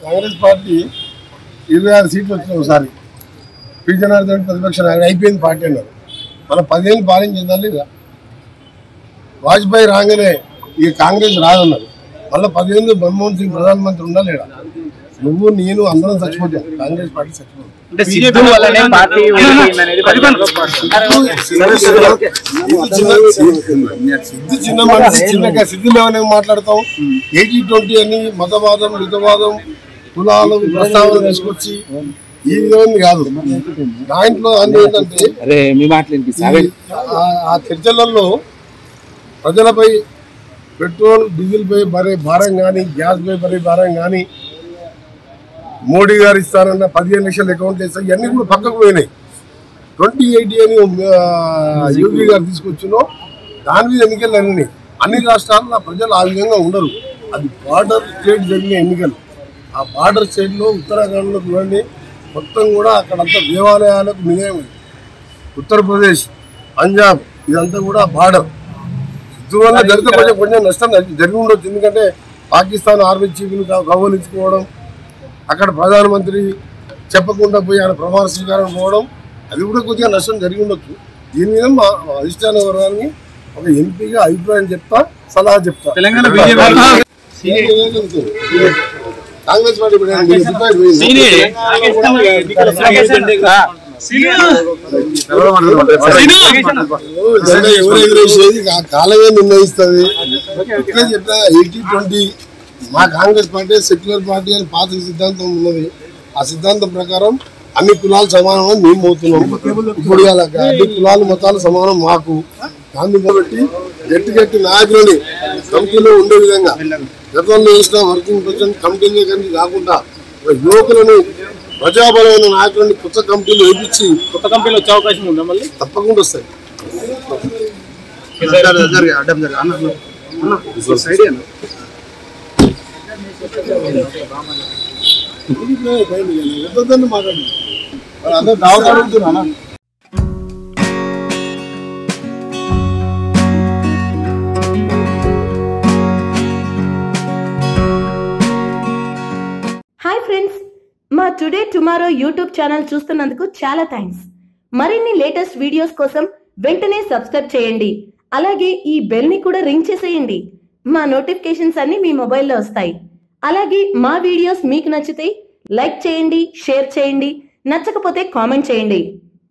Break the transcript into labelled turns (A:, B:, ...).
A: Congress party 26 సీట్లు వచ్చినాయి ఒకసారి. పీజనార్దన్ ప్రతిపక్ష నాయకుడు అయిపోయింది పార్టీ అన్నారు. మన 10 ఏళ్ళు పాలించిందా లేదా? వాజ్పేయి రాగానే ఇక కాంగ్రెస్ రాదన్నారు. మళ్ళీ 10 ఏళ్ళు మన్మోహన్ సింగ్ ప్రధానమంత్రి ఉండలేడా? నువ్వు నేను అందరం చచ్చిపోతాం, కాంగ్రెస్ పార్టీ చచ్చిపోతాం. చిన్న మనిషి చిన్నగా సిద్ధులు ఏమైనా మాట్లాడతాం. 80-20 అని మతవాదం మితవాదం కులాలు ప్రస్తావన తీసుకొచ్చి ఈ విధంగా కాదు. దాంట్లో అన్ని ఏంటంటే ఆ చర్చలలో ప్రజలపై పెట్రోల్ డీజిల్ పై భరే భారం కానీ, గ్యాస్ పై భరే భారం కానీ, మోడీ గారు ఇస్తారన్న 15 లక్షల అకౌంట్ వేస్తారు, ఇవన్నీ కూడా పక్కకు పోయినాయి. 2080 అని యోగి గారు తీసుకొచ్చినో దాని మీద ఎన్నికలు జరిగినాయి. అన్ని రాష్ట్రాల్లో ప్రజలు ఆ విధంగా ఉండరు. అది బార్డర్ స్టేట్ జరిగిన ఎన్నికలు. ఆ బార్డర్ స్టేట్లో ఉత్తరాఖండ్లో చూడండి, మొత్తం కూడా అక్కడంతా దేవాలయాలకు నిలయం. ఉత్తరప్రదేశ్, పంజాబ్ ఇదంతా కూడా బార్డర్. ఇటీవల జరిగితే కొంచెం నష్టం జరిగి ఉండొచ్చు. ఎందుకంటే పాకిస్తాన్ ఆర్మీ చీఫ్ని కౌగులించుకోవడం, అక్కడ ప్రధానమంత్రి చెప్పకుండా పోయి ఆయన ప్రమాణ స్వీకారం పోవడం, అది కూడా కొద్దిగా నష్టం జరిగి ఉండొచ్చు. దీని మీద మా అధిష్టాన వర్గాన్ని ఒక ఎంపీగా అభిప్రాయం చెప్తా, సలహా చెప్తా. కాంగ్రెస్ పార్టీ ఎవరు ఎదురేసేది కాలమే నిర్ణయిస్తుంది. చెప్తా 80-20 మా కాంగ్రెస్ పార్టీ సెక్యులర్ పార్టీ అని పాత సిద్ధాంతం ఉన్నది. ఆ సిద్ధాంతం ప్రకారం అన్ని కులాలు సమానం అని మేము పోతున్నాం. ఇప్పుడు అన్ని కులాలు మతాలు సమానం మాకు. దాన్ని బట్టి గట్టి నాయకులని కమిటీలో ఉండే విధంగా గతంలో వేసిన వర్కింగ్ ప్రెసిడెంట్ కమిటీలే కానీ కాకుండా యువకులను ప్రజాబలమైన నాయకులని కొత్త కమిటీలు వేయించి
B: కొత్త కంపెనీలు వచ్చే అవకాశం ఉందా? మళ్ళీ
A: తప్పకుండా వస్తాయి. మాట్లాడుతున్నా
C: హాయ్ ఫ్రెండ్స్, మా టుడే టుమారో యూట్యూబ్ ఛానల్ చూస్తున్నందుకు చాలా థ్యాంక్స్. మరిన్ని లేటెస్ట్ వీడియోస్ కోసం వెంటనే సబ్స్క్రైబ్ చేయండి. అలాగే ఈ బెల్ ని కూడా రింగ్ చేసేయండి. మా నోటిఫికేషన్స్ అన్ని మీ మొబైల్లో వస్తాయి. అలాగే మా వీడియోస్ మీకు నచ్చితే లైక్ చేయండి, షేర్ చేయండి, నచ్చకపోతే కామెంట్ చేయండి.